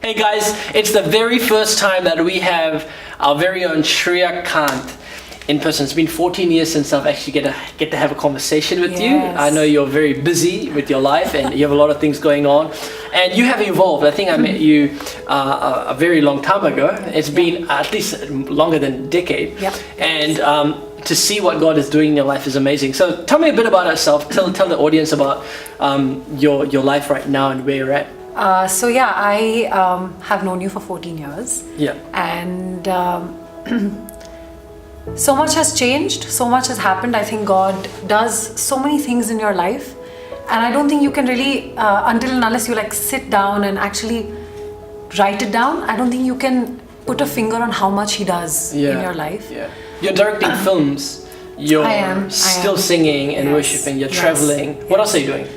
Hey guys, it's the very first time that we have our very own Shreya Kant in person. It's been 14 years since I've actually get to have a conversation with you. I know you're very busy with your life and you have a lot of things going on. And you have evolved. I think I met you a very long time ago. It's been at least longer than a decade. And to see what God is doing in your life is amazing. So tell me a bit about yourself. Tell the audience about your life right now and where you're at. I have known you for 14 years. And so much has changed, so much has happened. I think God does so many things in your life, and I don't think you can really, until and unless you sit down and actually write it down, I don't think you can put a finger on how much He does in your life. You're directing films, you're still singing and worshiping, you're traveling. What else are you doing?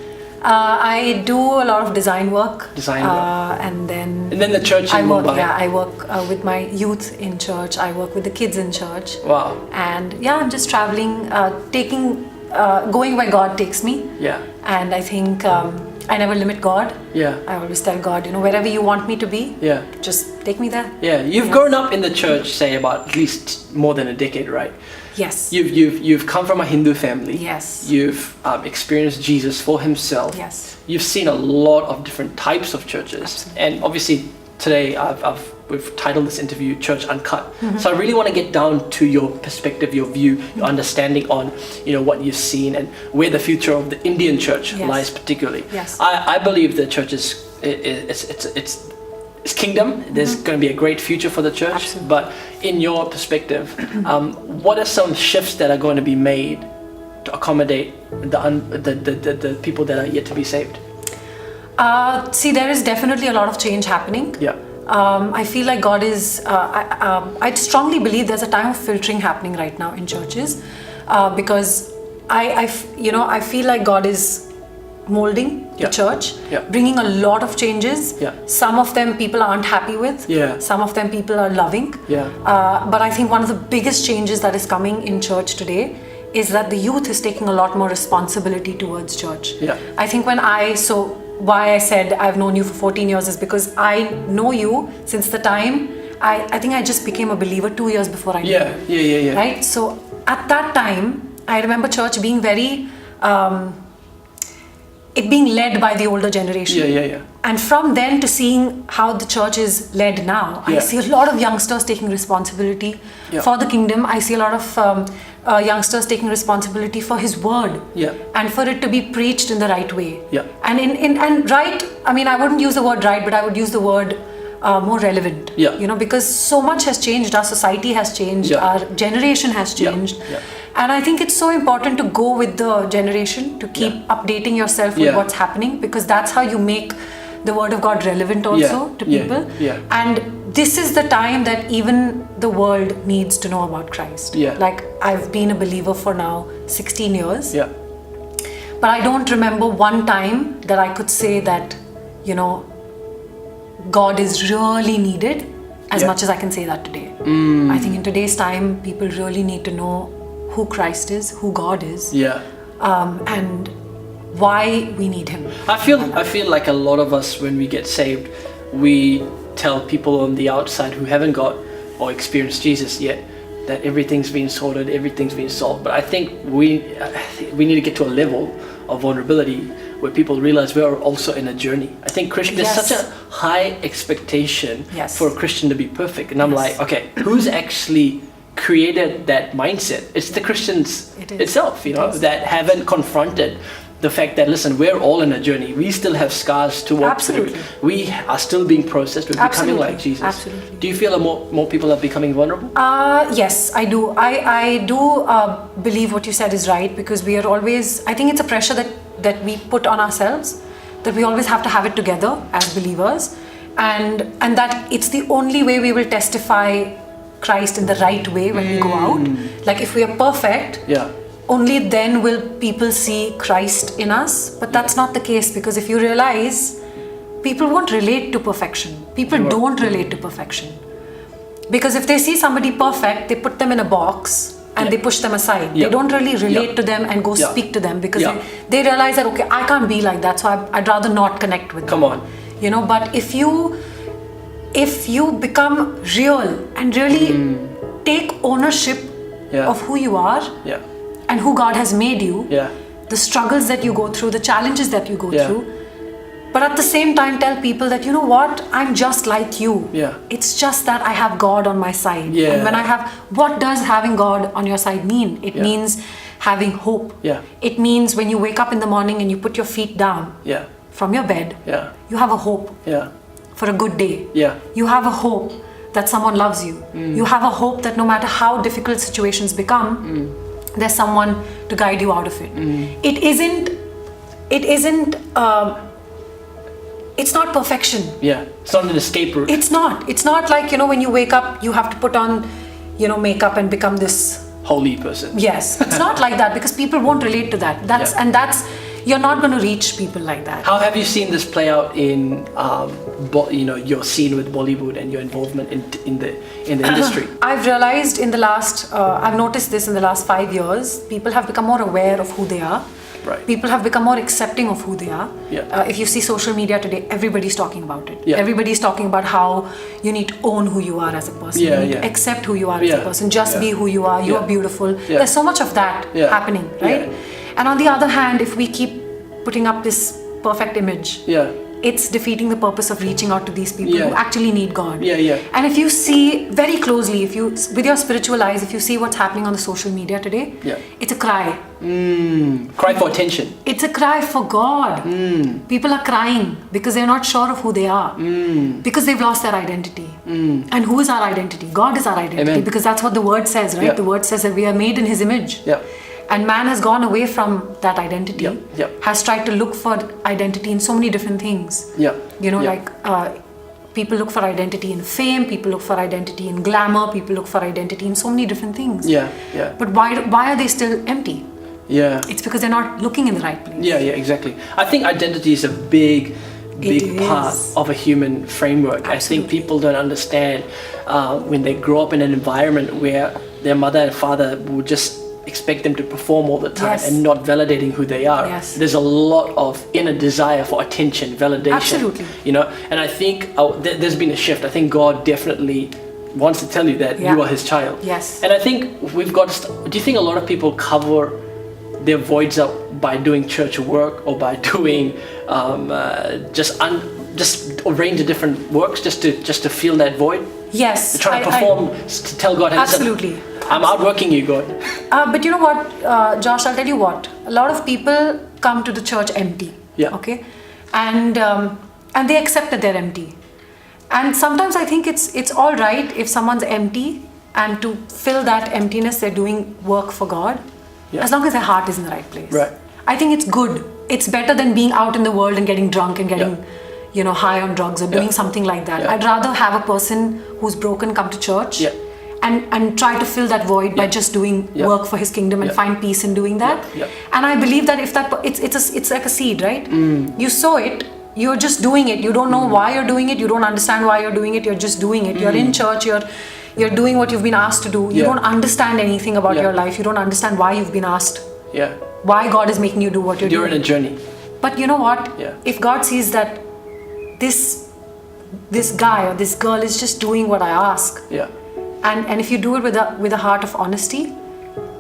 I do a lot of design work. And then the church in Mumbai. I work with my youth in church. I work with the kids in church. Wow. And I'm just traveling, going where God takes me. And I think I never limit God. I always tell God, wherever you want me to be, just take me there. You've grown up in the church, say about at least more than a decade, right? Yes. You've come from a Hindu family. Yes. You've experienced Jesus for Himself. Yes. You've seen a lot of different types of churches. Absolutely. And obviously today we've titled this interview Church Uncut. So I really want to get down to your perspective, your view, your understanding on what you've seen and where the future of the Indian church lies particularly. Yes. I believe the church it's kingdom. There's going to be a great future for the church. Absolutely. But in your perspective, what are some shifts that are going to be made to accommodate the people that are yet to be saved? There is definitely a lot of change happening. I feel like God is, I strongly believe there's a time of filtering happening right now in churches, because I feel like God is molding the church, bringing a lot of changes. Some of them people aren't happy with. Some of them people are loving. But I think one of the biggest changes that is coming in church today is that the youth is taking a lot more responsibility towards church. I think why I said I've known you for 14 years is because I know you since the time I think I just became a believer 2 years before I knew you. Right? So at that time, I remember church being very it being led by the older generation. And from then to seeing how the church is led now, I see a lot of youngsters taking responsibility for the kingdom. I see a lot of youngsters taking responsibility for His word and for it to be preached in the right way. And and right, I mean, I wouldn't use the word right, but I would use the word more relevant. Because so much has changed. Our society has changed. Our generation has changed. And I think it's so important to go with the generation, to keep updating yourself with what's happening, because that's how you make the word of God relevant also to people. And this is the time that even the world needs to know about Christ. Like, I've been a believer for now 16 years. But I don't remember one time that I could say that, God is really needed as much as I can say that today. I think in today's time, people really need to know who Christ is, who God is, and why we need Him. I feel like a lot of us, when we get saved, we tell people on the outside who haven't got or experienced Jesus yet that everything's been sorted, everything's been solved. But I think we need to get to a level of vulnerability where people realize we are also in a journey. I think there's such a high expectation for a Christian to be perfect, and I'm like, okay, who's actually created that mindset? It's the Christians itself, that haven't confronted the fact that, listen, we're all in a journey. We still have scars to walk through. We are still being processed. We're becoming like Jesus. Do you feel more people are becoming vulnerable? Yes, I do. I do believe what you said is right, because we are always, I think it's a pressure that we put on ourselves, that we always have to have it together as believers, and that it's the only way we will testify Christ in the right way when we go out. Like, if we are perfect, only then will people see Christ in us. But that's not the case, because if you realize, people won't relate to perfection. People don't relate to perfection, because if they see somebody perfect, they put them in a box and they push them aside. They don't really relate to them and go speak to them, because they realize that, okay, I can't be like that, so I'd rather not connect with them. Come on. But if you if you become real and really take ownership of who you are and who God has made you, the struggles that you go through, the challenges that you go through, but at the same time tell people that, you know what, I'm just like you. It's just that I have God on my side. And when I have, what does having God on your side mean? It means having hope. It means when you wake up in the morning and you put your feet down from your bed, you have a hope for a good day. You have a hope that someone loves you. You have a hope that no matter how difficult situations become, there's someone to guide you out of it. It's not perfection. It's not an escape route. It's not like, when you wake up, you have to put on, makeup and become this holy person. Yes. It's not like that, because people won't relate to that. You're not going to reach people like that. How have you seen this play out in, your scene with Bollywood and your involvement in the industry? I've realized I've noticed this in the last 5 years. People have become more aware of who they are. Right. People have become more accepting of who they are. If you see social media today, everybody's talking about it. Everybody's talking about how you need to own who you are as a person. You need to accept who you are as a person. Just be who you are. You are beautiful. There's so much of that happening, right? And on the other hand, if we keep putting up this perfect image, it's defeating the purpose of reaching out to these people who actually need God. And if you see very closely, with your spiritual eyes, if you see what's happening on the social media today, it's a cry. Cry for attention. It's a cry for God. People are crying because they're not sure of who they are, because they've lost their identity. And who is our identity? God is our identity. Amen. Because that's what the word says, right? The word says that we are made in His image. And man has gone away from that identity, has tried to look for identity in so many different things. People look for identity in fame, people look for identity in glamour, people look for identity in so many different things. But why are they still empty? It's because they're not looking in the right place. Exactly. I think identity is a big part of a human framework. Absolutely. I think people don't understand when they grow up in an environment where their mother and father will just expect them to perform all the time and not validating who they are. There's a lot of inner desire for attention, validation. Absolutely. And I think there's been a shift. I think God definitely wants to tell you that you are His child. Yes. And I think we've got to do you think a lot of people cover their voids up by doing church work or by doing just a range of different works just to fill that void? Yes. They're trying to perform to tell God, absolutely. I'm outworking you, God. But you know what, Josh, I'll tell you what. A lot of people come to the church empty. Okay? And they accept that they're empty. And sometimes I think it's all right if someone's empty, and to fill that emptiness, they're doing work for God. As long as their heart is in the right place. Right. I think it's good. It's better than being out in the world and getting drunk and getting high on drugs or doing something like that. I'd rather have a person who's broken come to church and try to fill that void by just doing work for His kingdom and find peace in doing that. And I believe that if it's like a seed, right? You sow it, you're just doing it. You don't know why you're doing it. You don't understand why you're doing it. You're just doing it. You're in church. You're doing what you've been asked to do. You don't understand anything about your life. You don't understand why you've been asked. Why God is making you do what you're doing. You're in a journey. But you know what? If God sees that this guy or this girl is just doing what I ask, and if you do it with a heart of honesty,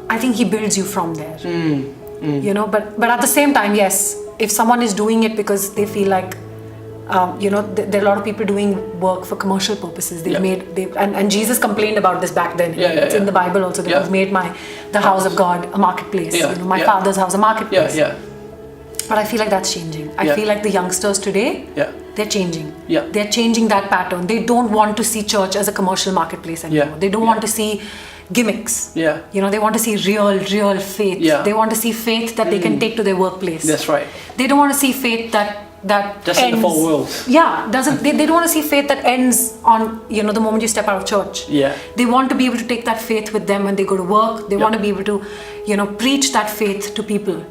I think He builds you from there. But at the same time, yes, if someone is doing it because they feel like there are a lot of people doing work for commercial purposes. And Jesus complained about this back then. It's in the Bible also. They've made the house of God a marketplace. My Father's house a marketplace. But I feel like that's changing. I feel like the youngsters today, they're changing. They're changing that pattern. They don't want to see church as a commercial marketplace anymore. They don't want to see gimmicks. They want to see real faith. They want to see faith that they can take to their workplace. That's right. They don't want to see faith that just ends in the 4 worlds. They don't want to see faith that ends on the moment you step out of church. They want to be able to take that faith with them when they go to work. They want to be able to preach that faith to people.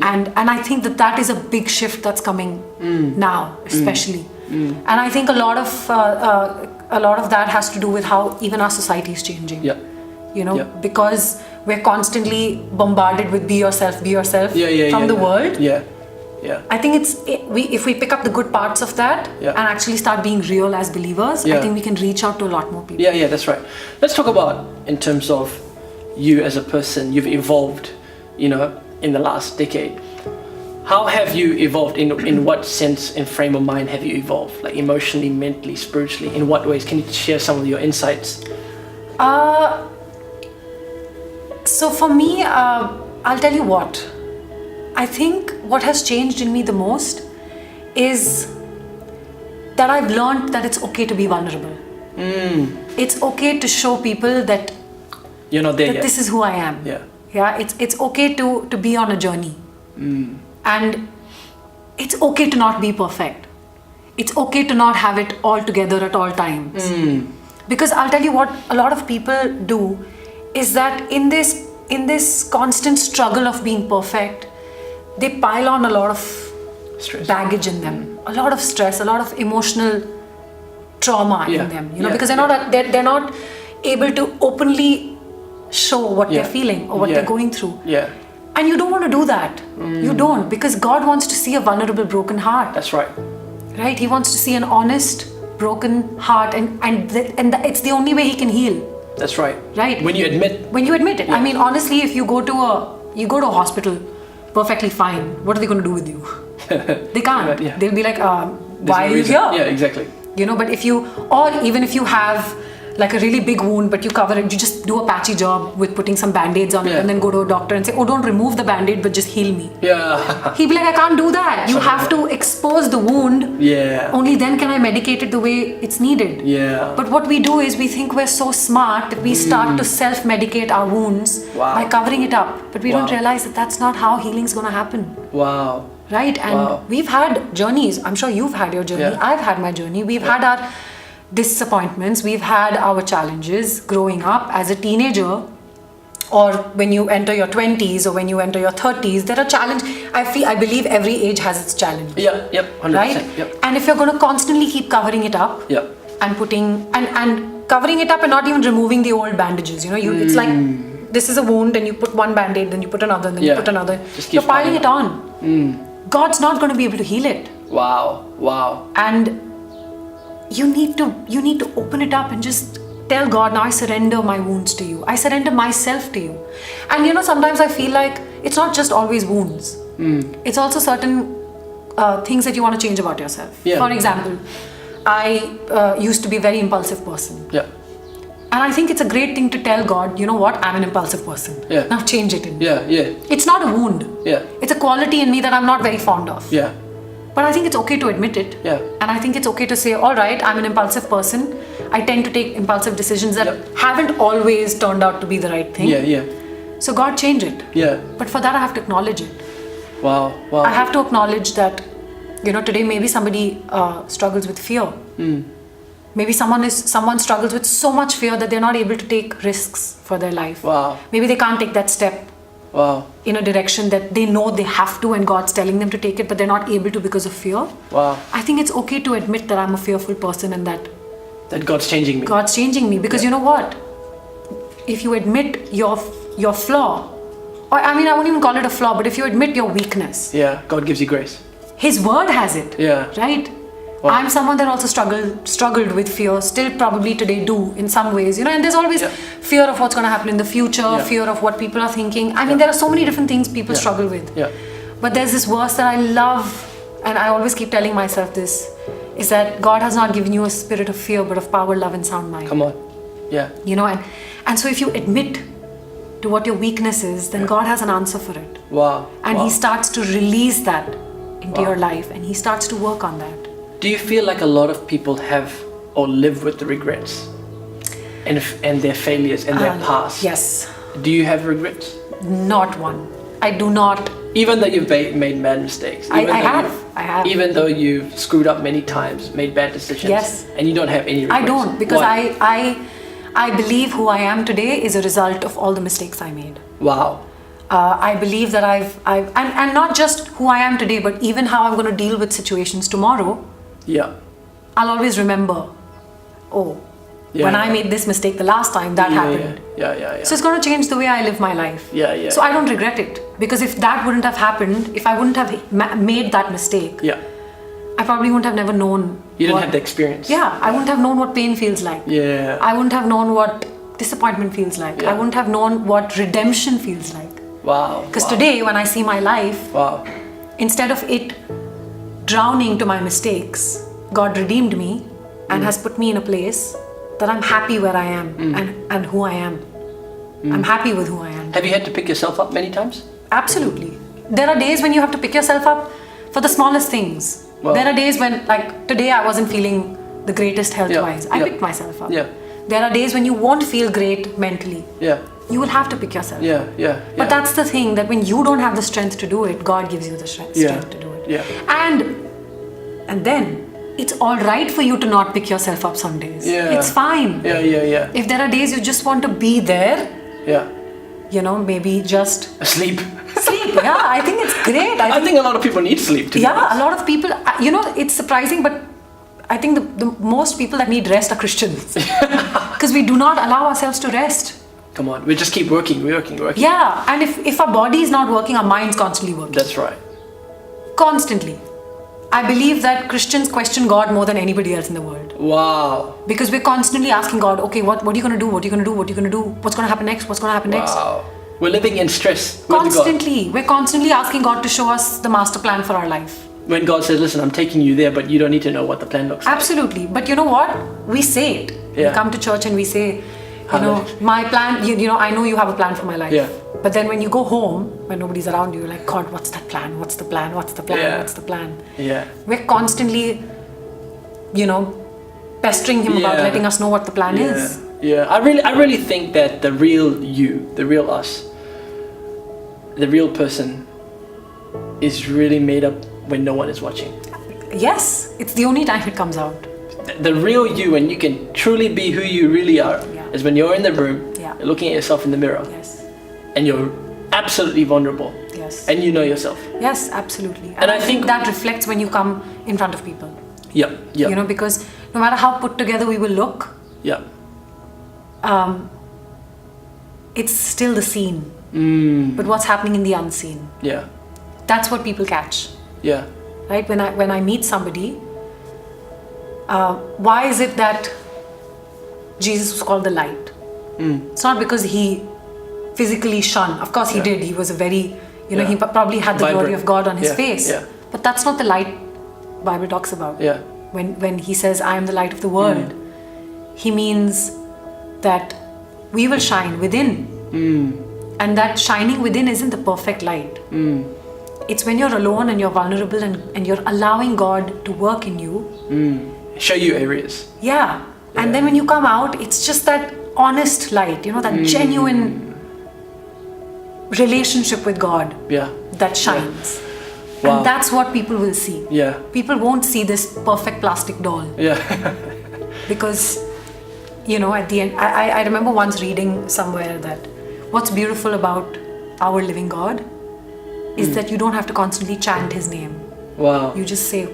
And I think that is a big shift that's coming now, especially. And I think a lot of that has to do with how even our society is changing. Because we're constantly bombarded with be yourself from the world. Yeah. I think if we pick up the good parts of that and actually start being real as believers, I think we can reach out to a lot more people. Yeah, that's right. Let's talk about in terms of you as a person. You've evolved, in the last decade. How have you evolved? In what sense and frame of mind have you evolved? Like emotionally, mentally, spiritually? In what ways? Can you share some of your insights? So for me, I'll tell you what. I think what has changed in me the most is that I've learned that it's okay to be vulnerable. It's okay to show people that you're not there yet. This is who I am. Yeah. It's okay to be on a journey. And it's okay to not be perfect. It's okay to not have it all together at all times. Because I'll tell you what a lot of people do is that in this constant struggle of being perfect, they pile on a lot of stress, baggage in them, a lot of stress, a lot of emotional trauma in them. Because they're not able to openly show what they're feeling or what they're going through. And you don't want to do that. You don't, because God wants to see a vulnerable, broken heart. That's right. Right? He wants to see an honest, broken heart, and it's the only way He can heal. That's right. Right. When you admit it. I mean, honestly, if you go to a hospital, perfectly fine. What are they going to do with you? They can't. They'll be like, why are you here? Yeah, exactly. But even if you have like a really big wound, but you cover it, you just do a patchy job with putting some band-aids on it and then go to a doctor and say, oh, don't remove the band-aid, but just heal me. Yeah. He'd be like, I can't do that. You have to expose the wound. Yeah. Only then can I medicate it the way it's needed. Yeah. But what we do is we think we're so smart that we start to self-medicate our wounds by covering it up. But we don't realize that that's not how healing's going to happen. Wow. Right? And we've had journeys. I'm sure you've had your journey. I've had my journey. We've had our disappointments. We've had our challenges growing up as a teenager, or when you enter your 20s or when you enter your 30s. There are challenges. I believe every age has its challenge. Yeah, yep, 100%. Right? Yep. And if you're going to constantly keep covering it up and putting and covering it up and not even removing the old bandages, it's like this is a wound and you put one band-aid, then you put another, then you put another. You're piling it on. God's not going to be able to heal it. Wow. And you need to open it up and just tell God, now I surrender my wounds to you. I surrender myself to you. And sometimes I feel like it's not just always wounds. It's also certain things that you want to change about yourself. For example, I used to be a very impulsive person. And I think it's a great thing to tell God, you know what, I'm an impulsive person. Now change it in me. It's not a wound. It's a quality in me that I'm not very fond of. But I think it's okay to admit it. And I think it's okay to say, all right, I'm an impulsive person. I tend to take impulsive decisions that haven't always turned out to be the right thing. So God, change it. But for that, I have to acknowledge it. Wow. I have to acknowledge that, today maybe somebody struggles with fear. Maybe someone struggles with so much fear that they're not able to take risks for their life. Maybe they can't take that step. In a direction that they know they have to and God's telling them to take it, but they're not able to because of fear. I think it's okay to admit that I'm a fearful person and that God's changing me. God's changing me, because you know what? If you admit your flaw, or I won't even call it a flaw, but if you admit your weakness, God gives you grace. His word has it. Right? I'm someone that also struggled with fear, still probably today do in some ways, and there's always fear of what's going to happen in the future, fear of what people are thinking. There are so many different things people struggle with. But there's this verse that I love, and I always keep telling myself this, is that God has not given you a spirit of fear, but of power, love, and sound mind. Come on. And so if you admit to what your weakness is, then God has an answer for it. And He starts to release that into your life, and He starts to work on that. Do you feel like a lot of people have or live with the regrets and their failures and their past? Yes. Do you have regrets? Not one. I do not. Even though you've made bad mistakes? I have. Even though you've screwed up many times, made bad decisions? Yes. And you don't have any regrets? I don't, because I believe who I am today is a result of all the mistakes I made. Wow. I believe that and not just who I am today, but even how I'm going to deal with situations tomorrow. I'll always remember, when I made this mistake the last time, that happened. So it's going to change the way I live my life. So I don't regret it, because if that wouldn't have happened, if I wouldn't have made that mistake, I probably wouldn't have never known. You didn't have the experience. I wouldn't have known what pain feels like. I wouldn't have known what disappointment feels like. I wouldn't have known what redemption feels like. Wow. Because today, when I see my life, instead of it drowning to my mistakes, God redeemed me and has put me in a place that I'm happy where I am and who I am. I'm happy with who I am. Have you had to pick yourself up many times? Absolutely. There are days when you have to pick yourself up for the smallest things. Wow. There are days when, like today, I wasn't feeling the greatest health-wise. I picked myself up. There are days when you won't feel great mentally. You will have to pick yourself up. But that's the thing, that when you don't have the strength to do it, God gives you the strength to do it. And then it's all right for you to not pick yourself up some days. It's fine. If there are days you just want to be there, you know, maybe just sleep. I think it's great. I think a lot of people need sleep too. A lot of people, you know, it's surprising, but I think the most people that need rest are Christians. Because we do not allow ourselves to rest. Come on, we just keep working. Yeah, and if our body is not working, our mind's constantly working. That's right. Constantly. I believe that Christians question God more than anybody else in the world. Wow. Because we're constantly asking God, okay, what are you going to do? What are you going to do? What are you going to do? What's going to happen next? What's going to happen next? Wow. We're living in stress. Constantly. We're constantly asking God to show us the master plan for our life. When God says, listen, I'm taking you there, but you don't need to know what the plan looks like. Absolutely. But you know what? We say it. We come to church and we say, you know, my plan, you know, I know you have a plan for my life. But then when you go home, when nobody's around you, you're like, God, what's that plan? What's the plan? What's the plan? What's the plan? We're constantly, you know, pestering him about letting us know what the plan is. I really think that the real you, the real us, the real person is really made up when no one is watching. Yes, it's the only time it comes out. The real you, and you can truly be who you really are, is when you're in the room, you're looking at yourself in the mirror, and you're absolutely vulnerable, and you know yourself. Yes, absolutely. And I think that reflects when you come in front of people. You know, because no matter how put together we will look, it's still the scene. But what's happening in the unseen? That's what people catch. Right? When I meet somebody, why is it that Jesus was called the light? It's not because he physically shone. Of course he did. He was a very, you know, he probably had the glory of God on his face. But that's not the light Bible talks about. When he says, I am the light of the world, he means that we will shine within. And that shining within isn't the perfect light. It's when you're alone and you're vulnerable and you're allowing God to work in you. Show you areas. And then when you come out, it's just that honest light, you know, that genuine relationship with God that shines. And that's what people will see. People won't see this perfect plastic doll. Because, you know, at the end, I remember once reading somewhere that what's beautiful about our living God is that you don't have to constantly chant his name. You just say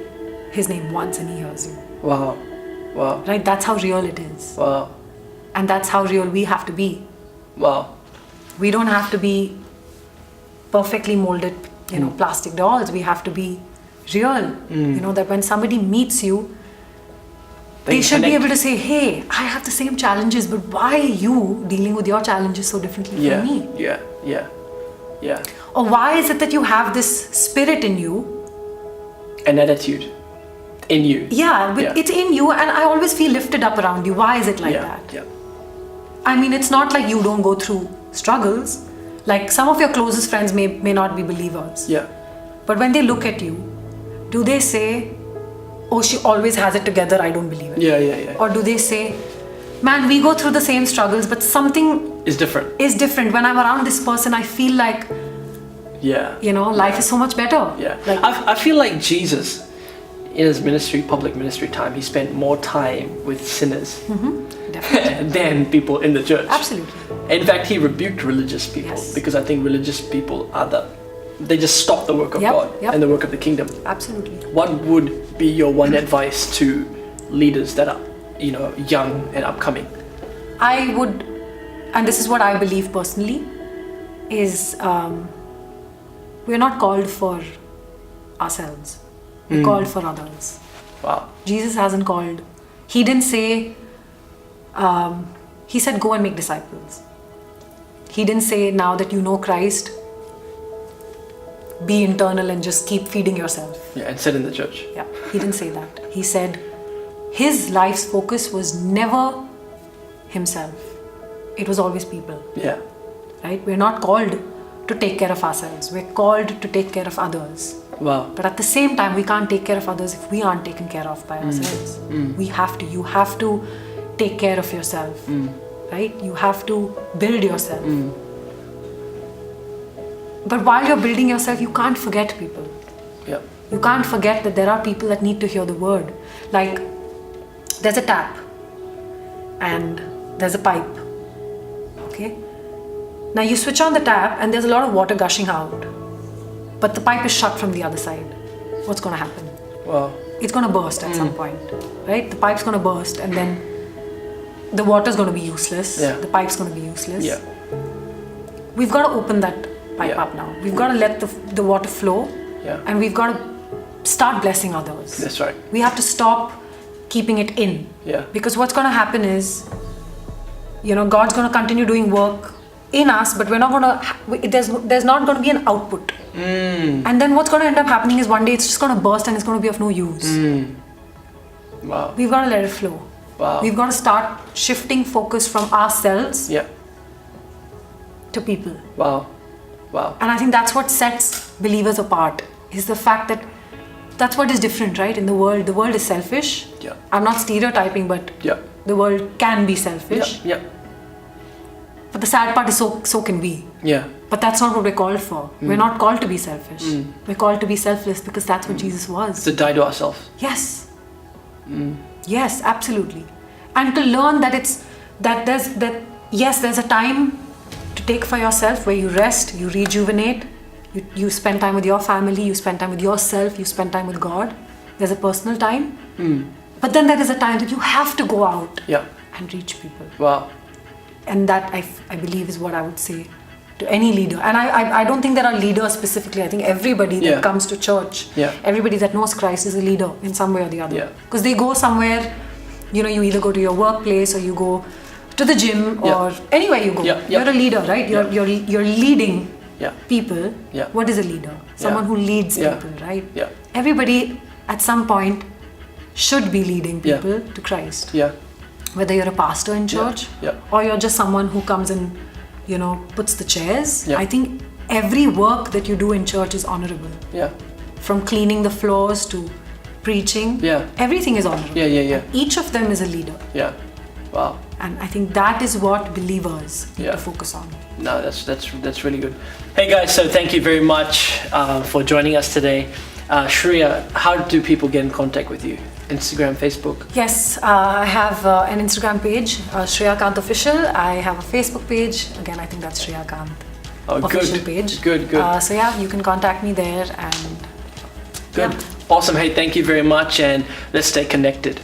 his name once and he hears you. Right? That's how real it is. And that's how real we have to be. We don't have to be perfectly molded, you know, plastic dolls. We have to be real. You know, that when somebody meets you, they should be able to say, hey, I have the same challenges, but why are you dealing with your challenges so differently from me? Or why is it that you have this spirit in you? An attitude in you. It's in you, and I always feel lifted up around you. Why is it like that? I mean, it's not like you don't go through struggles. Like some of your closest friends may not be believers. But when they look at you, do they say, oh, she always has it together, I don't believe it? Or do they say, man, we go through the same struggles, but something is different. When I'm around this person, I feel like, you know, life is so much better. Like, I feel like Jesus, in his ministry, public ministry time, he spent more time with sinners than people in the church. Absolutely. In fact, he rebuked religious people because I think religious people they just stop the work of God and the work of the kingdom. Absolutely. What would be your one advice to leaders that are young and upcoming? I would, and this is what I believe personally, is we're not called for ourselves. We're called for others. Wow. Jesus hasn't called. He didn't say, he said, go and make disciples. He didn't say, now that you know Christ, be internal and just keep feeding yourself. Yeah, and sit in the church. Yeah, he didn't say that. He said his life's focus was never himself. It was always people. Yeah. Right? We're not called to take care of ourselves. We're called to take care of others. Wow. But at the same time, we can't take care of others if we aren't taken care of by ourselves. We have to. You have to take care of yourself. Right? You have to build yourself. But while you're building yourself, you can't forget people. Yeah. You can't forget that there are people that need to hear the word. Like, there's a tap and there's a pipe. Okay? Now you switch on the tap and there's a lot of water gushing out. But the pipe is shut from the other side. What's going to happen? Wow. It's going to burst at some point. Right? The pipe's going to burst and then the water's going to be useless. Yeah. The pipe's going to be useless. Yeah. We've got to open that pipe up now. We've got to let the water flow. Yeah. And we've got to start blessing others. That's right. We have to stop keeping it in. Yeah. Because what's going to happen is, God's going to continue doing work in us, but we're not going to, there's not going to be an output. And then what's going to end up happening is one day it's just going to burst and it's going to be of no use. Wow. We've got to let it flow. Wow. We've got to start shifting focus from ourselves to people. Wow. Wow. And I think that's what sets believers apart, is the fact that that's what is different, right? In the world. The world is selfish. Yeah. I'm not stereotyping, but the world can be selfish. Yeah. But the sad part is so can we. Yeah. But that's not what we're called for. We're not called to be selfish. We're called to be selfless because that's what Jesus was. To die to ourselves. Yes. Yes, absolutely. And to learn that there's a time to take for yourself where you rest, you rejuvenate, you spend time with your family, you spend time with yourself, you spend time with God. There's a personal time. But then there is a time that you have to go out and reach people. Wow. And that I believe is what I would say to any leader. And I don't think there are leaders specifically. I think everybody that comes to church, everybody that knows Christ is a leader in some way or the other. Because they go somewhere, you either go to your workplace or you go to the gym or anywhere you go. You're a leader, right? You're leading people. What is a leader? Someone who leads people, right? Everybody at some point should be leading people to Christ. Whether you're a pastor in church or you're just someone who comes and puts the chairs. I think every work that you do in church is honorable. From cleaning the floors to preaching, everything is honorable. And each of them is a leader. Wow. And I think that is what believers need to focus on. No, that's really good. Hey guys, so thank you very much for joining us today. Shreya, how do people get in contact with you? Instagram, Facebook? Yes, I have an Instagram page, Shreya Kant Official. I have a Facebook page. Again, I think that's Shreya Kant Official page. Good. So yeah, you can contact me there and good. Awesome. Hey, thank you very much, and let's stay connected.